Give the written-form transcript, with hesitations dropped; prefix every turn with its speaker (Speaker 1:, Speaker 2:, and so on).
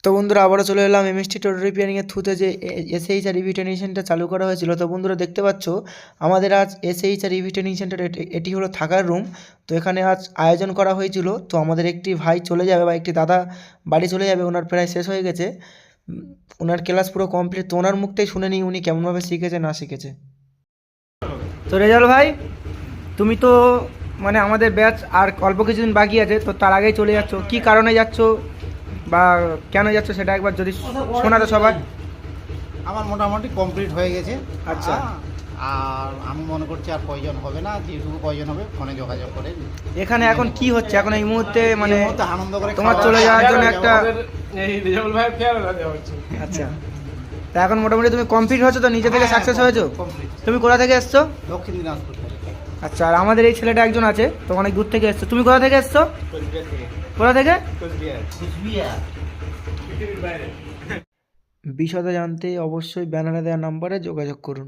Speaker 1: তো বন্ধুরা আবারও চলে এলাম এমএসটি টোটাল রিপেয়ারিংয়ের থ্রুতে যে এসএইচ আর ইভি ট্রেনিং সেন্টার চালু করা হয়েছিল। তো বন্ধুরা দেখতে পাচ্ছ আমাদের আজ এসএইচ আর ইভি ট্রেনিং সেন্টার এটি হলো থাকার রুম। তো এখানে আজ আয়োজন করা হয়েছিল। তো আমাদের একটি ভাই চলে যাবে বা একটি দাদা বাড়ি চলে যাবে, ওনার প্রায় শেষ হয়ে গেছে, ওনার ক্লাস পুরো কমপ্লিট। তো ওনার মুখটাই শুনে নিই উনি কেমনভাবে শিখেছে না শিখেছে। তো রেজাল্ট ভাই, তুমি তো মানে আমাদের ব্যাচ আর অল্প কিছুদিন বাকি আছে, তো তার আগেই চলে যাচ্ছ, কি কারণে যাচ্ছ বা কেন যাচ্ছ সেটা একবার যদি শোনাতো সবাই।
Speaker 2: আমার মোটামুটি কমপ্লিট হয়ে গেছে।
Speaker 1: আচ্ছা।
Speaker 2: আর আমি মনে করছি আর প্রয়োজন হবে না, যেটুকু প্রয়োজন হবে ফোনে যোগাযোগ করে।
Speaker 1: এখানে এখন কি হচ্ছে এখন এই মুহূর্তে মানে
Speaker 2: এই মুহূর্তে আনন্দ করে
Speaker 1: তোমার
Speaker 2: খাওয়া
Speaker 1: চলে
Speaker 2: দাওয়া
Speaker 1: যাওয়ার জন্য
Speaker 2: হয়ে
Speaker 1: একটা
Speaker 2: যাবে।
Speaker 3: এই রেজাউল ভাই ফেয়ার দেওয়া হচ্ছে।
Speaker 1: আচ্ছা, তা এখন মোটামুটি তুমি কমপ্লিট হয়েছো তো, নিজে থেকে সাকসেস হয়েছো?
Speaker 2: কমপ্লিট।
Speaker 1: তুমি কোথা থেকে এসছো?
Speaker 2: দক্ষিণ দিনাজপুর থেকে।
Speaker 1: আচ্ছা, আর আমাদের এই ছেলেটা একজন আছে তো অনেক দূর থেকে এসছো। তুমি কোথা থেকে এসছো?
Speaker 3: কোচবিহার থেকে।
Speaker 1: কোথা থেকে?
Speaker 3: কোচবিহার।
Speaker 2: কুচবিহার।
Speaker 3: পৃথিবীর বাইরে।
Speaker 1: বিশদে জানতে অবশ্যই ব্যানারে দেওয়া নাম্বারে যোগাযোগ করুন।